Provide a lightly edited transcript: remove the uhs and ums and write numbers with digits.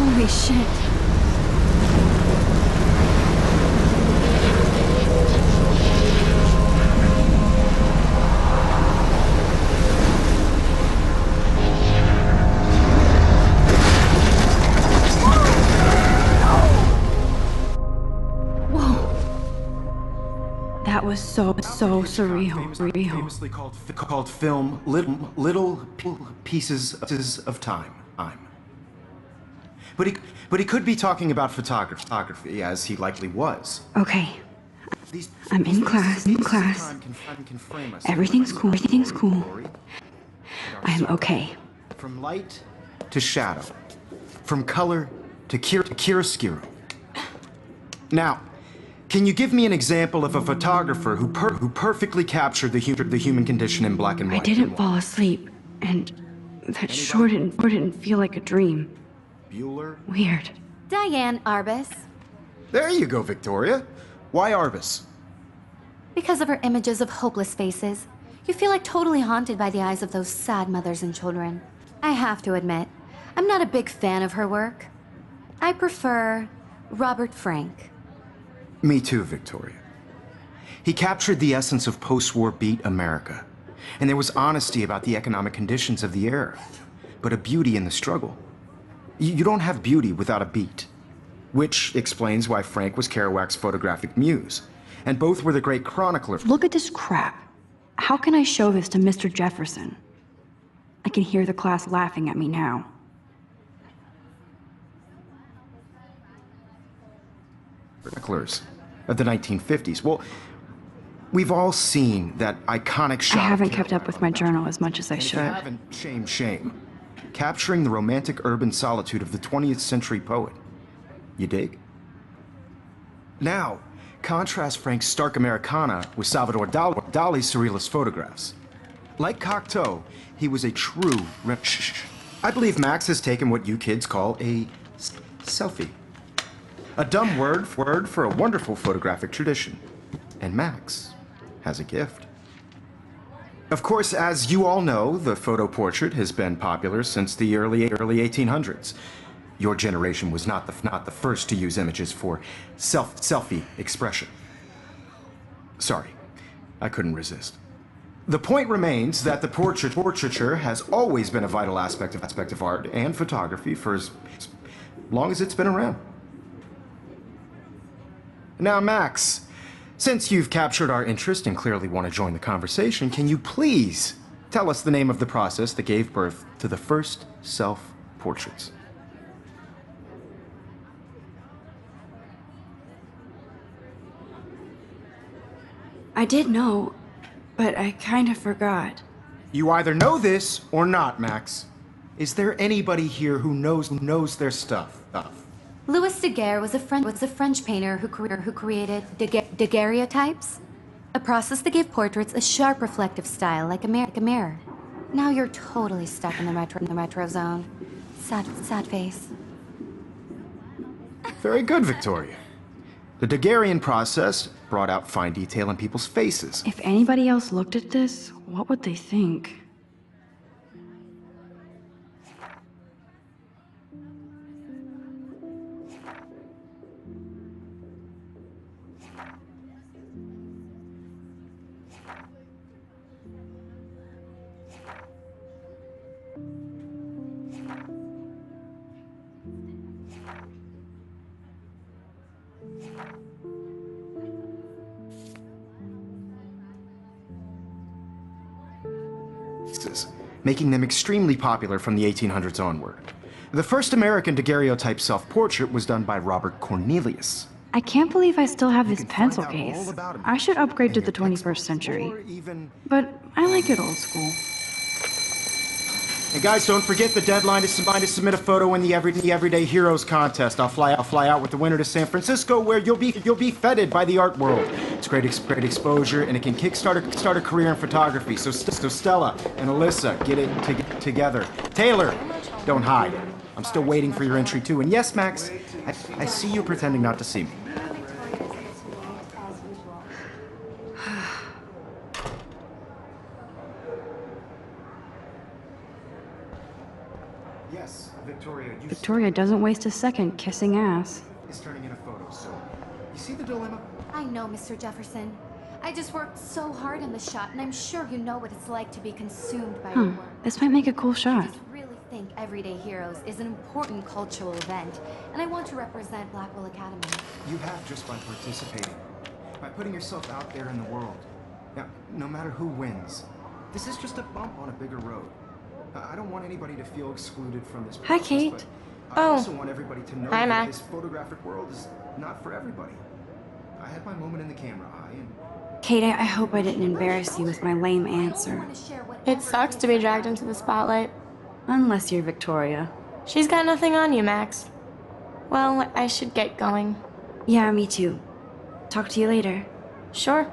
Holy shit. That was so surreal. Famously called film little pieces of time. But he could be talking about photography, as he likely was. Okay. I'm in class. Everything's cool. I am okay. From light to shadow, from color to chiaroscuro. Now, can you give me an example of a photographer who perfectly captured the human condition in black and white? I didn't fall asleep, and that sure didn't feel like a dream. Bueller? Weird. Diane Arbus. There you go, Victoria. Why Arbus? Because of her images of hopeless faces, you feel like totally haunted by the eyes of those sad mothers and children. I have to admit, I'm not a big fan of her work. I prefer Robert Frank. Me too, Victoria. He captured the essence of post-war beat America, and there was honesty about the economic conditions of the era, but a beauty in the struggle. You don't have beauty without a beat, which explains why Frank was Kerouac's photographic muse, and both were the great chroniclers. Look at this crap. How can I show this to Mr. Jefferson? I can hear the class laughing at me now. Chroniclers of the 1950s. Well, we've all seen that iconic shot. I haven't kept up with my journal as much as I should. If you haven't, shame. Capturing the romantic urban solitude of the 20th century poet. You dig? Now, contrast Frank's stark Americana with Salvador Dali's surrealist photographs. Like Cocteau, he was a true... I believe Max has taken what you kids call a selfie. A dumb word for a wonderful photographic tradition. And Max has a gift. Of course, as you all know, the photo portrait has been popular since the early 1800s. Your generation was not the first to use images for selfie expression. Sorry, I couldn't resist. The point remains that the portraiture has always been a vital aspect of art and photography for as long as it's been around. Now, Max, since you've captured our interest and clearly want to join the conversation, can you please tell us the name of the process that gave birth to the first self-portraits? I did know, but I kind of forgot. You either know this or not, Max. Is there anybody here who knows their stuff? Louis Daguerre was a French painter who created daguerreotypes, a process that gave portraits a sharp reflective style like a mirror. Now you're totally stuck in the retro zone. Sad face. Very good, Victoria. The Daguerrean process brought out fine detail in people's faces. If anybody else looked at this, what would they think? Making them extremely popular from the 1800s onward. The first American daguerreotype self-portrait was done by Robert Cornelius. I can't believe I still have this can pencil find out all case. about him I should upgrade to in the your 21st textbooks, century. or even... But I like it old school. And guys, don't forget the deadline to submit a photo in the Everyday Heroes contest. I'll fly out with the winner to San Francisco, where you'll be feted by the art world. It's great exposure, and it can kickstart a career in photography. So Stella and Alyssa, get it together. Taylor, don't hide. I'm still waiting for your entry too. And yes, Max, I see you pretending not to see me. Yes, Victoria, Victoria doesn't waste a second kissing ass. is turning in a photo, so you see the dilemma? I know, Mr. Jefferson. I just worked so hard on the shot, and I'm sure you know what it's like to be consumed by your work. This might make a cool I shot. just really think Everyday Heroes is an important cultural event, and I want to represent Blackwell Academy. You have just by participating, by putting yourself out there in the world. Now, no matter who wins, this is just a bump on a bigger road. I don't want anybody to feel excluded from this Hi, process, Kate. but I also want everybody to know Hi, that Max. this photographic world is not for everybody. I had my moment in the camera eye, and Kate, I hope I didn't embarrass you with my lame answer. It sucks to be dragged into the spotlight. Unless you're Victoria. She's got nothing on you, Max. Well, I should get going. Yeah, me too. Talk to you later. Sure.